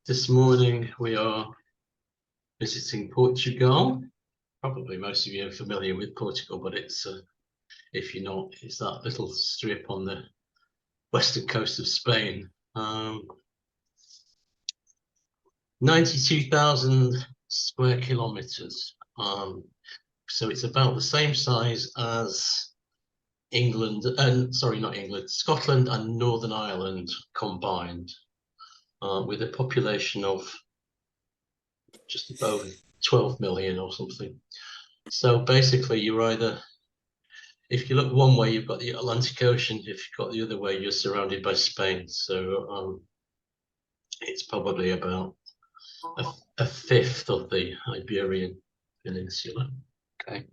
This morning we are visiting Portugal. Probably most of you are familiar with Portugal, but it's if you're not, it's that little strip on the western coast of Spain. 92,000 square kilometers. So it's about the same size as England, and sorry, not England, Scotland and Northern Ireland combined, with a population of just above 12 million or something. So basically, you're either, if you look one way, you've got the Atlantic Ocean. If you've got the other way, you're surrounded by Spain. So it's probably about a fifth of the Iberian Peninsula. Okay.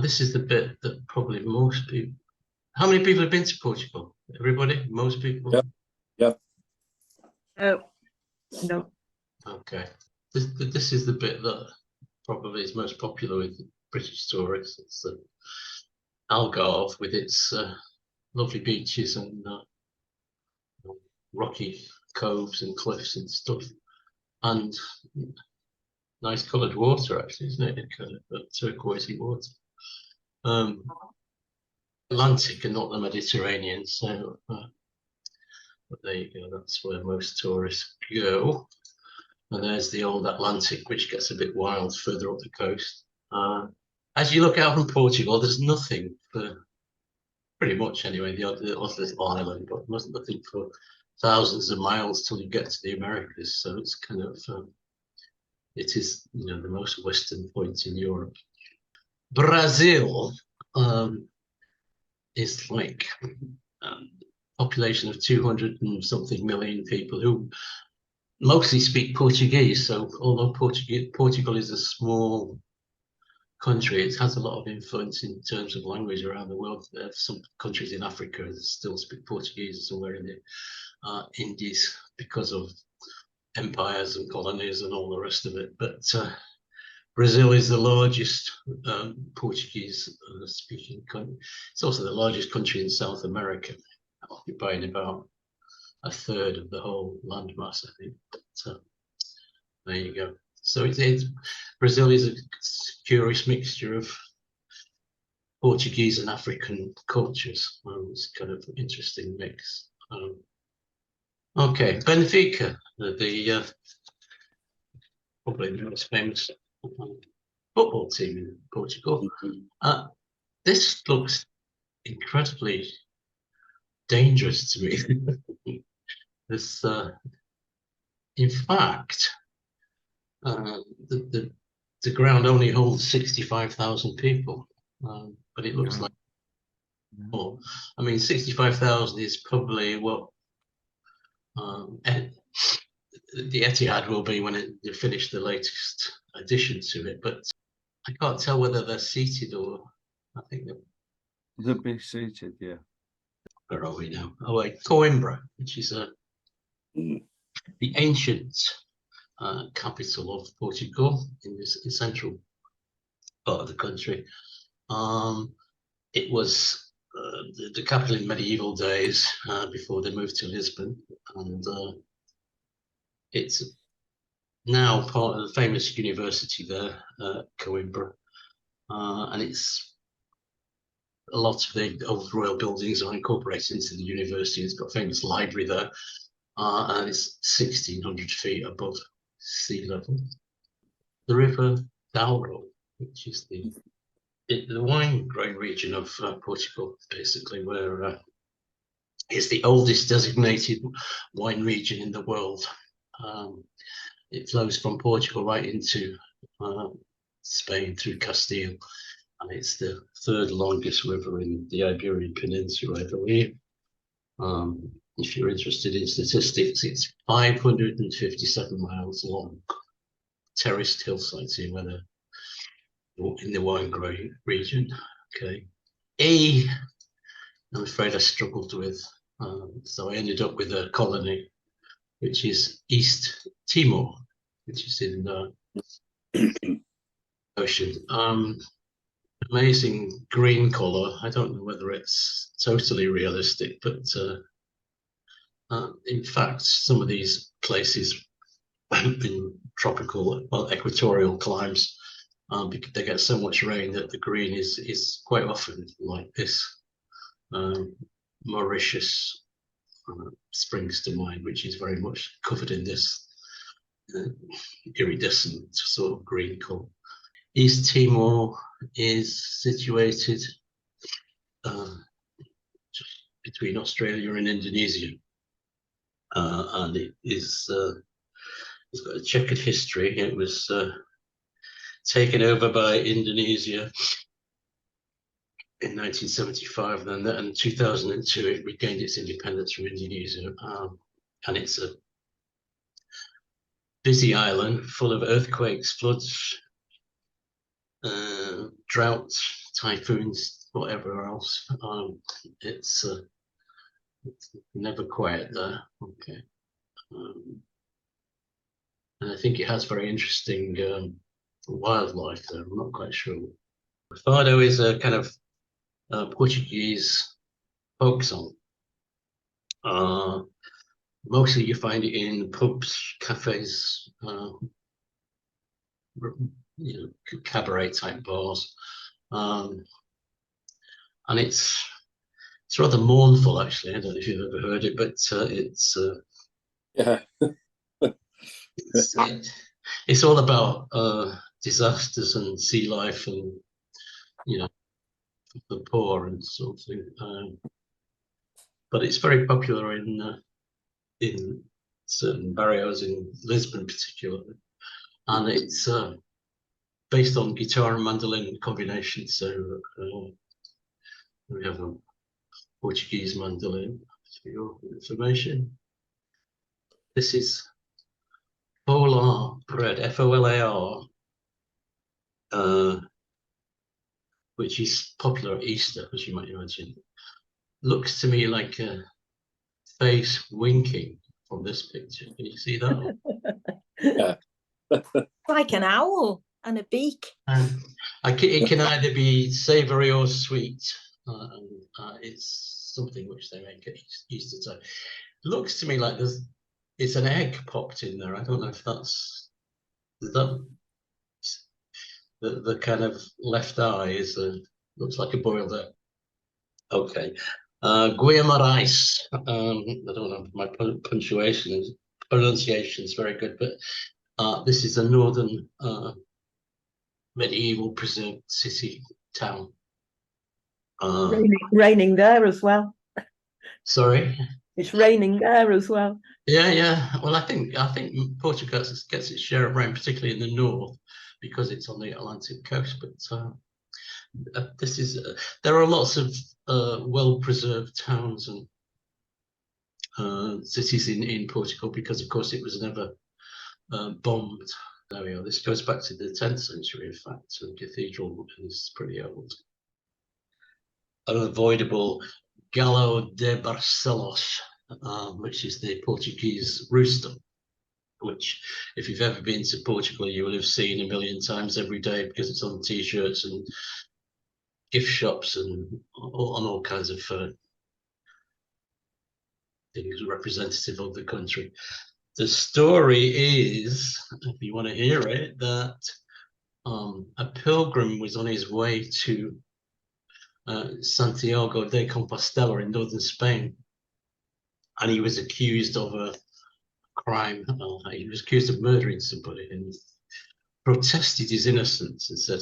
This is the bit that probably most people. How many people have been to Portugal? Everybody? Most people? Yep. No. Okay. This is the bit that probably is most popular with British tourists. It's the Algarve with its lovely beaches and rocky coves and cliffs and stuff, and nice coloured water, actually, isn't it? Kind of turquoisey water. Atlantic and not the Mediterranean, so but there you go, that's where most tourists go. And there's the old Atlantic, which gets a bit wild further up the coast. As you look out from Portugal, there's nothing for, pretty much anyway, the odd little island, but there's nothing for thousands of miles till you get to the Americas. So it's kind of, it is, you know, the most western point in Europe. Brazil is like population of 200 and something million people who mostly speak Portuguese. So although Portugal is a small country, it has a lot of influence in terms of language around the world. There are some countries in Africa that still speak Portuguese, somewhere in the Indies, because of empires and colonies and all the rest of it. But Brazil is the largest Portuguese speaking country. It's also the largest country in South America, occupying about a third of the whole landmass, I think. But there you go. So Brazil is a curious mixture of Portuguese and African cultures. It's kind of an interesting mix. Okay, Benfica, the probably the most famous football team in Portugal. This looks incredibly dangerous to me. This, in fact, the ground only holds 65,000 people, but it looks like more. I mean, 65,000 is probably what the Etihad will be when they finish the latest addition to it, but I can't tell whether they're seated or I think they'll be seated, yeah. Where are we now? Oh wait, Coimbra, which is the ancient capital of Portugal in this central part of the country. It was the capital in medieval days before they moved to Lisbon, and it's now part of the famous university there, Coimbra, and it's a lot of the old royal buildings are incorporated into the university. It's got a famous library there, and it's 1,600 feet above sea level. The river Douro, which is the wine growing region of Portugal, basically, where it's the oldest designated wine region in the world. It flows from Portugal right into Spain through Castile, and it's the third longest river in the Iberian Peninsula, I believe. If you're interested in statistics, it's 557 miles long, terraced hillsides here, whether in the wine growing region. Okay. I'm afraid I struggled with, so I ended up with a colony, which is East Timor, which is in the ocean. Amazing green color. I don't know whether it's totally realistic, but In fact, some of these places in tropical, well, equatorial climes, because they get so much rain that the green is quite often like this. Mauritius springs to mind, which is very much covered in this iridescent sort of green colour. East Timor is situated just between Australia and Indonesia, and it is it's got a checkered history. It was taken over by Indonesia in 1975, and then in 2002 it regained its independence from Indonesia, and it's a busy island full of earthquakes, floods, droughts, typhoons, whatever else. It's never quiet there. Okay. And I think it has very interesting wildlife there. I'm not quite sure. Fado is a kind of Portuguese folk song. Mostly you find it in pubs, cafes, cabaret type bars, and it's rather mournful actually. I don't know if you've ever heard it, but Yeah. it's all about disasters and sea life and the poor and sort of thing. But it's very popular in certain barrios in Lisbon particularly, and it's based on guitar and mandolin combination. So we have a Portuguese mandolin for your information. This is Folar bread, Folar, which is popular at Easter, as you might imagine. Looks to me like a face winking from this picture. Can you see that? Yeah. Like an owl and a beak. It can either be savoury or sweet. It's something which they make at Easter time. It looks to me like it's an egg popped in there. I don't know if that's the kind of left eye is looks like a boiled egg. Okay. Guimarães. I don't know if my pronunciation is very good, but this is a northern medieval preserved city town. Raining there as well. Sorry? It's raining there as well. Yeah. Well, I think Portugal gets its share of rain, particularly in the north, because it's on the Atlantic coast. But this is there are lots of well-preserved towns and cities in Portugal because, of course, it was never bombed. There we are. This goes back to the 10th century, in fact. So the cathedral is pretty old. Unavoidable Galo de Barcelos, which is the Portuguese rooster, which, if you've ever been to Portugal, you will have seen a million times every day because it's on T-shirts and gift shops and on all kinds of things representative of the country. The story is, if you want to hear it, that a pilgrim was on his way to Santiago de Compostela in northern Spain, and he was accused of a crime. He was accused of murdering somebody and protested his innocence and said,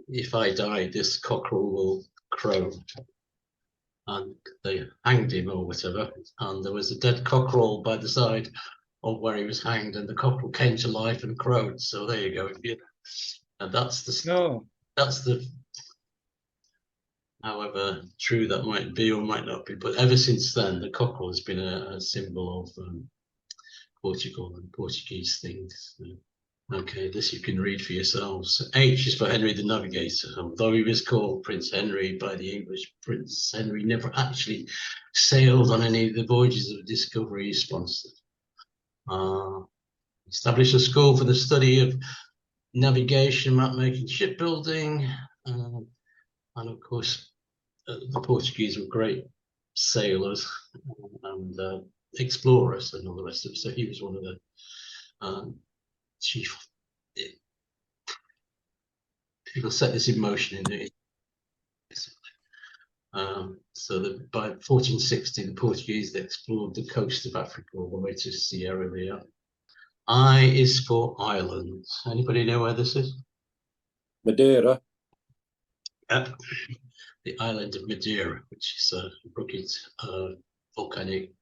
"If I die, this cockerel will crow." And they hanged him or whatever, and there was a dead cockerel by the side of where he was hanged, and the cockerel came to life and crowed. So there you go. And that's the however true that might be or might not be, but ever since then the cockerel has been a symbol of Portugal and Portuguese things. Okay, this you can read for yourselves. H is for Henry the Navigator. Although he was called Prince Henry by the English, Prince Henry never actually sailed on any of the voyages of discovery he sponsored. Established a school for the study of navigation, map making, shipbuilding, and of course the Portuguese were great sailors and explorers and all the rest of it. So he was one of the chief people set this in motion in it. So that by 1460, the Portuguese they explored the coast of Africa all the way to Sierra Leone. I is for islands. Anybody know where this is? Madeira. Yep. The island of Madeira, which is a rugged, volcanic,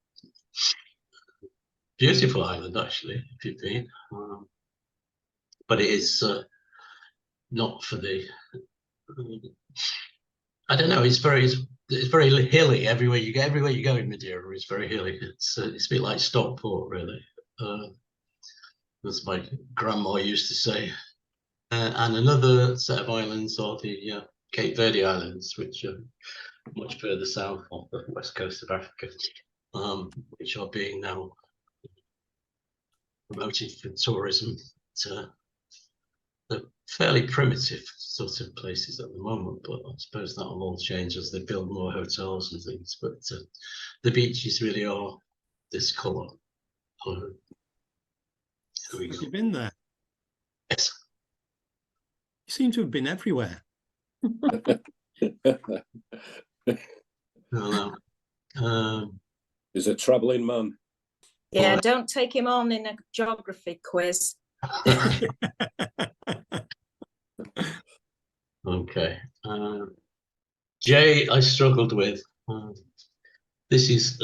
beautiful island actually, if you've been. But it is not for the. I don't know. It's very hilly everywhere you go. Everywhere you go in Madeira is very hilly. It's a bit like Stockport, really. As my grandma used to say. And another set of islands are the Cape Verde Islands, which are much further south off the west coast of Africa, which are being now promoted for tourism. They're fairly primitive sort of places at the moment, but I suppose that will all change as they build more hotels and things. But the beaches really are this colour. Have you been there? Yes. You seem to have been everywhere. No. He's a travelling man. Yeah, don't take him on in a geography quiz. Okay. J I struggled with. This is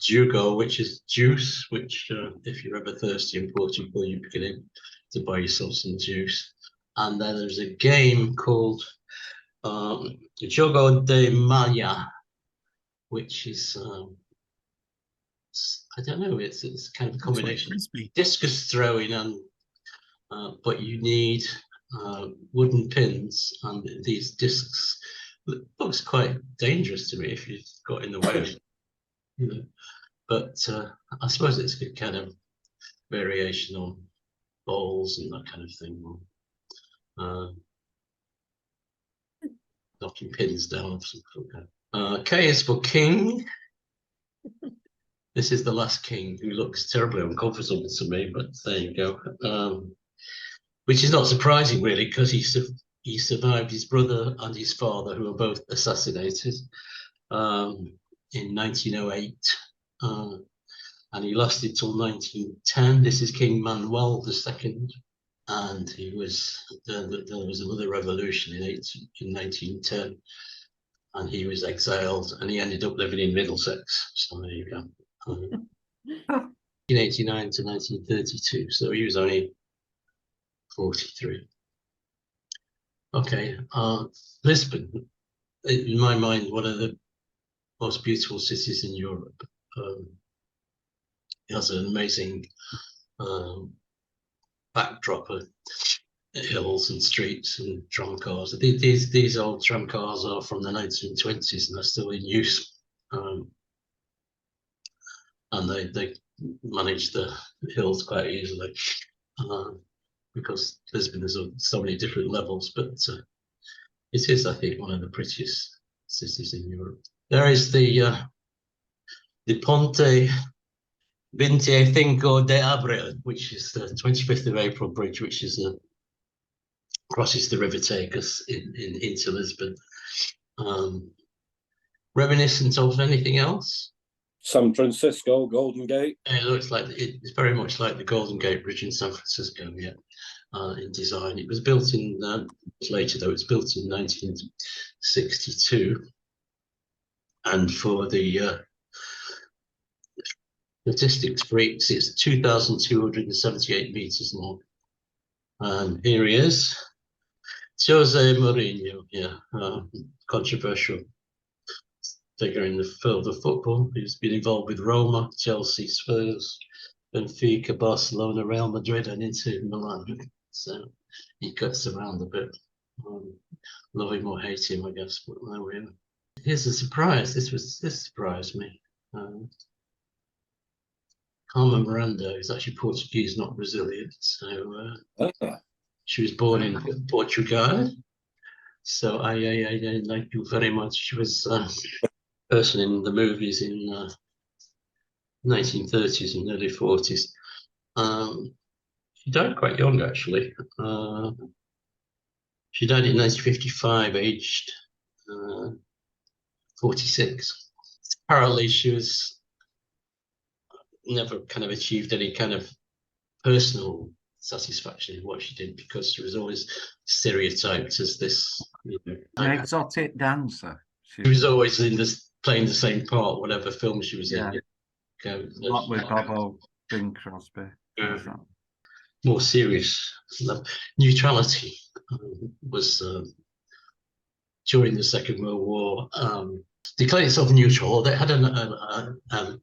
jugo, which is juice, which if you're ever thirsty in Portugal, you begin to buy yourself some juice. And then there's a game called Jogo de Malha, which is I don't know, it's kind of a combination discus throwing and but you need wooden pins, and these discs looks quite dangerous to me if you've got in the way of it, you know. But I suppose it's a kind of variation on bowls and that kind of thing, knocking pins down. K is for king. This is the last king, who looks terribly uncomfortable to me, but there you go. Which is not surprising, really, because he survived his brother and his father, who were both assassinated in 1908, and he lasted till 1910. This is King Manuel II, and he was there was another revolution in 1910, and he was exiled, and he ended up living in Middlesex. So there you go. 1989 to 1932. So he was only 43. Okay, Lisbon, in my mind, one of the most beautiful cities in Europe. It has an amazing backdrop of hills and streets and tram cars. These old tram cars are from the 1920s and they're still in use. And they manage the hills quite easily. Because Lisbon has so many different levels, but it is, I think, one of the prettiest cities in Europe. There is the Ponte 25 de Abril, which is the 25th of April bridge, which is crosses the River Tagus into Lisbon. Reminiscent of anything else? San Francisco, Golden Gate. It looks like it's very much like the Golden Gate Bridge in San Francisco, yeah, in design. It was built in later, though. It was built in 1962, and for the statistics freaks, it's 2,278 meters long. And here he is, Jose Mourinho, yeah, controversial figure in the field of football. He's been involved with Roma, Chelsea, Spurs, Benfica, Barcelona, Real Madrid, and Inter Milan. So he cuts around a bit. Love him or hate him, I guess. But there we are. Here's a surprise. This surprised me. Carmen Miranda is actually Portuguese, not Brazilian. So she was born in Portugal. So I like you very much. She was person in the movies in 1930s and early 40s. She died quite young, actually. She died in 1955, aged 46. Apparently, she was never kind of achieved any kind of personal satisfaction in what she did, because she was always stereotyped as this, you know, An exotic dancer. she was always in this playing the same part, whatever film she was Yeah. in. What with Bobo, Bing Crosby. More serious neutrality was during the Second World War. Declared itself neutral. They had a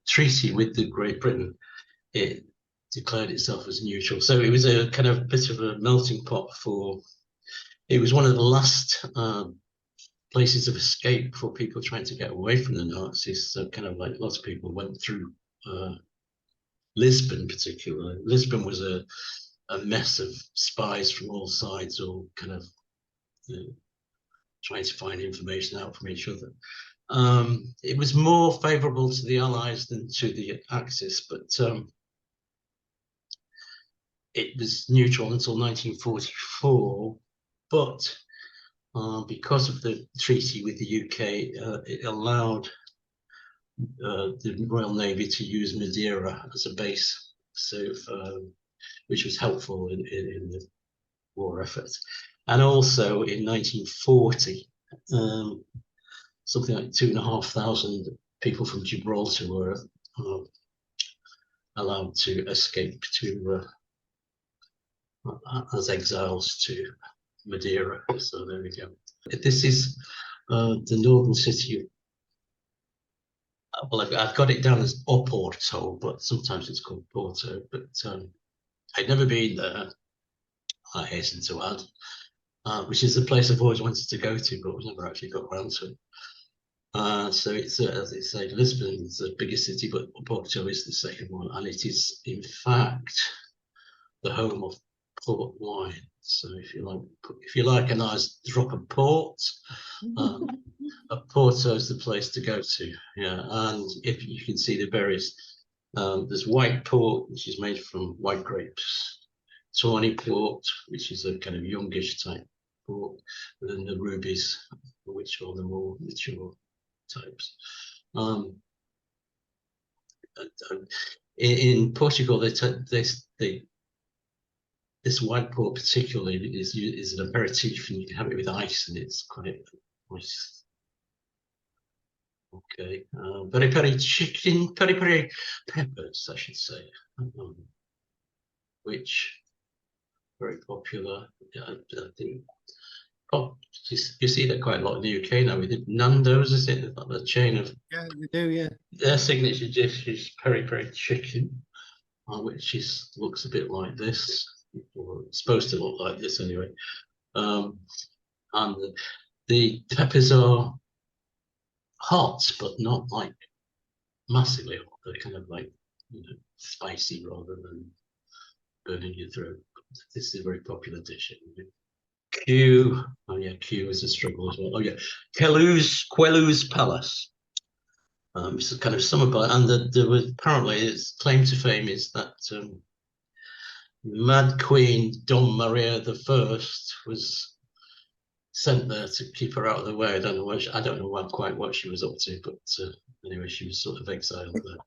treaty with the Great Britain. It declared itself as neutral, so it was a kind of bit of a melting pot for. It was one of the last places of escape for people trying to get away from the Nazis. So kind of like lots of people went through Lisbon, particularly. Lisbon was a mess of spies from all sides, all kind of trying to find information out from each other. It was more favourable to the Allies than to the Axis, but it was neutral until 1944. But because of the treaty with the UK, it allowed the Royal Navy to use Madeira as a base, so which was helpful in the war effort. And also in 1940, something like 2,500 people from Gibraltar were allowed to escape to as exiles to Madeira. So there we go. This is the northern city of, well, I've got it down as Oporto, but sometimes it's called Porto. But I'd never been there, I hasten to add, which is the place I've always wanted to go to, but we've never actually got around to it. So it's, as I say, Lisbon is the biggest city, but Porto is the second one, and it is in fact the home of port wine. So if you like a nice drop of port, Porto is the place to go to. Yeah, and if you can see the various, there's white port, which is made from white grapes. Tawny port, which is a kind of youngish type port, and then the rubies, which are the more mature types. In Portugal, this white port particularly is an aperitif, and you can have it with ice, and it's quite nice. Okay, peri peri chicken, peri peri peppers, I should say, which very popular. I think. Oh, you see that quite a lot in the UK now with Nando's, is it? The chain of. Yeah, we do. Yeah. Their signature dish is peri peri chicken, which looks a bit like this, or it's supposed to look like this anyway. And the peppers are hot, but not like massively hot. They're kind of like, spicy rather than burning your throat. This is a very popular dish. Q, oh yeah, Q is a struggle as well. Oh yeah, Queluz Palace. It's a kind of summer bar, and there was apparently its claim to fame is that Mad Queen Dom Maria I was sent there to keep her out of the way. I don't know quite what she was up to, but anyway, she was sort of exiled there.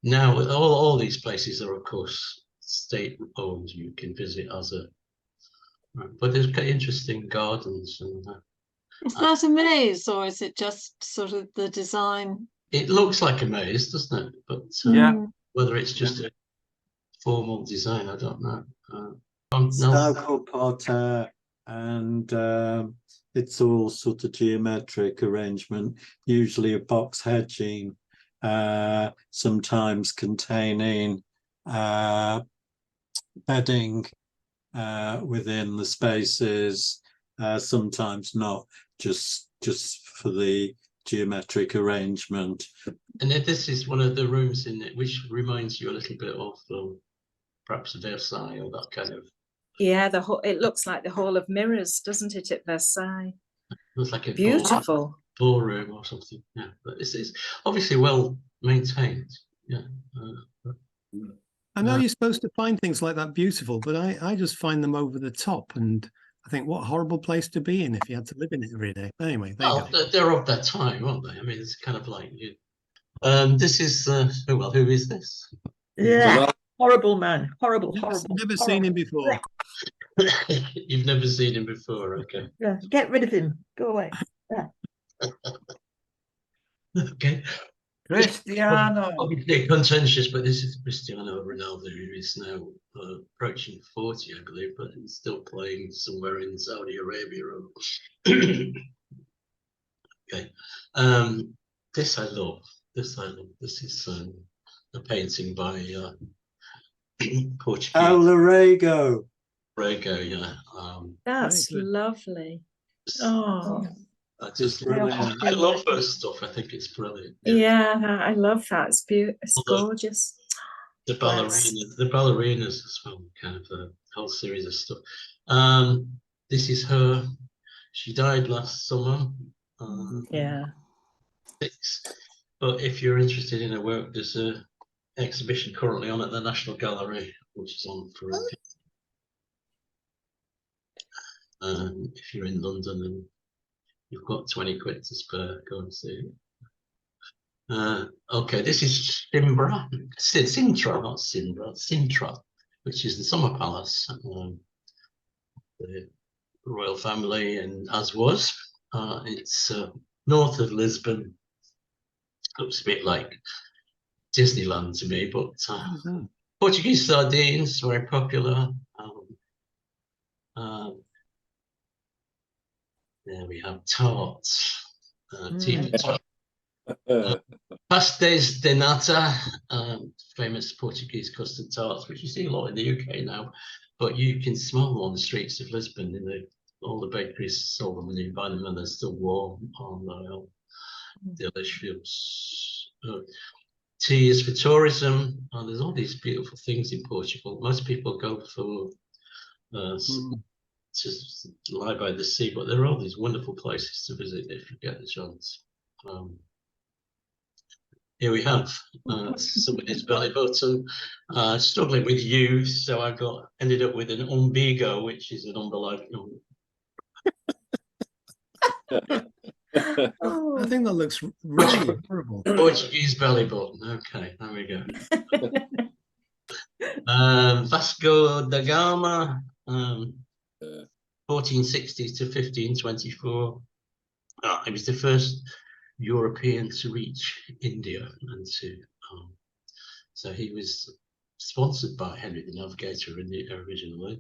Now, all these places are, of course, state-owned. You can visit as a, but there's quite interesting gardens. And is that a maze, or is it just sort of the design? It looks like a maze, doesn't it? But Yeah. whether it's just a formal design, I don't know. Now called Porter, and it's all sort of geometric arrangement, usually a box hedging, sometimes containing bedding within the spaces, sometimes not, just for the geometric arrangement. And this is one of the rooms in it, which reminds you a little bit of perhaps Versailles or that kind of. Yeah, it looks like the Hall of Mirrors, doesn't it, at Versailles? Looks like a Beautiful. ballroom or something. Yeah, but it's obviously well maintained. Yeah. I know you're supposed to find things like that beautiful, but I just find them over the top, and I think what a horrible place to be in if you had to live in it every day. Anyway, there you go. They're of that time, aren't they? I mean, it's kind of like you. This is well, who is this? Yeah, horrible man, horrible, Never, horrible. never horrible. seen him before. You've never seen him before, okay? Yeah, get rid of him. Go away. Yeah. Okay. Cristiano. Obviously contentious, but this is Cristiano Ronaldo, who is now approaching 40, I believe, but he's still playing somewhere in Saudi Arabia. Okay. This I love. This I love. This is a painting by Portuguese. Oh, Larego. Rego, yeah. That's Very good. lovely. Oh, It's brilliant. I love her stuff. I think it's brilliant. yeah, I love that. It's beautiful. It's Although- gorgeous. The Bless. ballerinas as well, kind of a whole series of stuff. This is her. She died last summer. Yeah. 6. But if you're interested in her work, there's a exhibition currently on at the National Gallery, which is on for if you're in London and you've got 20 quid to spare, go and see it. Okay, this is Sintra, not Simbra, Sintra, which is the Summer Palace, the royal family, and as was. It's north of Lisbon. Looks a bit like Disneyland to me, but Portuguese sardines, very popular. There we have tarts, pastéis de nata, famous Portuguese custard tarts, which you see a lot in the UK now, but you can smell them on the streets of Lisbon. All the bakeries sell them, and you buy them, and they're still warm on delicious. Tea is for tourism. There's all these beautiful things in Portugal. Most people go for to lie by the sea, but there are all these wonderful places to visit if you get the chance. Here we have somebody's belly button. Struggling with youth, so I ended up with an umbigo, which is an umbilical. Oh. I think that looks really horrible. Portuguese belly button. Okay, there we go. Vasco da Gama, 1460 to 1524. He was the first European to reach India, and so he was sponsored by Henry the Navigator originally,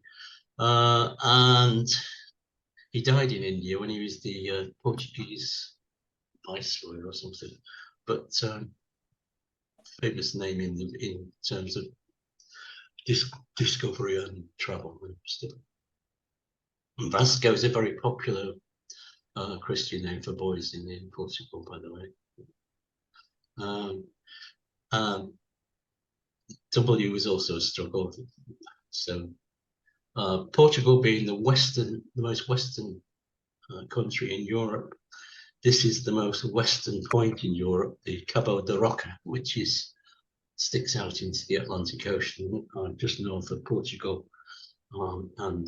and he died in India when he was the Portuguese viceroy or something. But famous name in terms of discovery and travel and stuff. And Vasco is a very popular Christian name for boys in Portugal, by the way. W is also a struggle. So Portugal being the most western country in Europe, this is the most western point in Europe, the Cabo da Roca, which sticks out into the Atlantic Ocean, just north of Portugal, and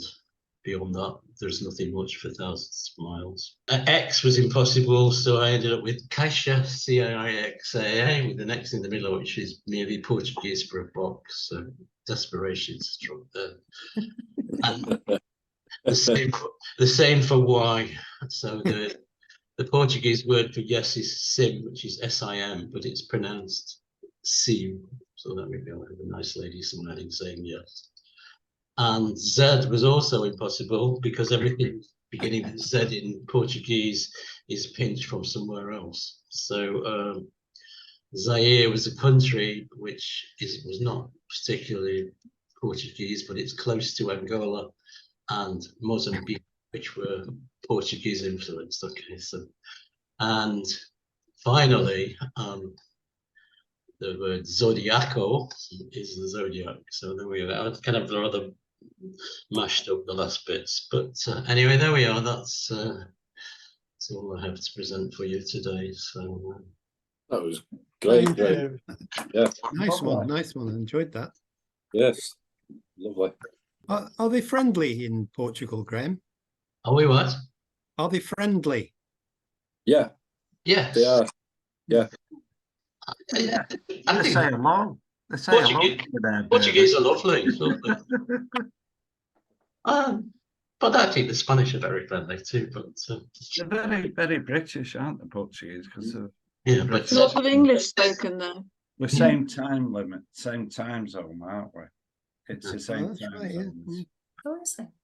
beyond that, there's nothing much for thousands of miles. X was impossible, so I ended up with Caixa, C-A-I-X-A-A, with an X in the middle, which is merely Portuguese for a box. So desperation struck there. And the same for Y. So the Portuguese word for yes is sim, which is S-I-M, but it's pronounced sim. So there we go. I have a nice lady somewhere saying yes. And Z was also impossible because everything beginning with Z in Portuguese is pinched from somewhere else. So Zaire was a country which was not particularly Portuguese, but it's close to Angola and Mozambique, which were Portuguese influenced. Okay, so and finally, the word zodiaco is the zodiac. So there we go. I've kind of rather mashed up the last bits, but anyway, there we are. That's That's all I have to present for you today. So That was great. Thank Great. you. Yeah. Nice one. Nice one. I enjoyed that. Yes. Lovely. Are they friendly in Portugal, Graham? are we what? Are they friendly? Yeah, Yes. they are. Yeah. I They think say hello. They say hello. Portuguese, to their Portuguese baby. are lovely. Lovely. But I think the Spanish are very friendly too. But They're very, very British, aren't the Portuguese? Because of yeah, There's a lot of English spoken there. the same time limit, same time zone, aren't we? It's the Oh, same that's time right. Yeah. zones. Oh, is it?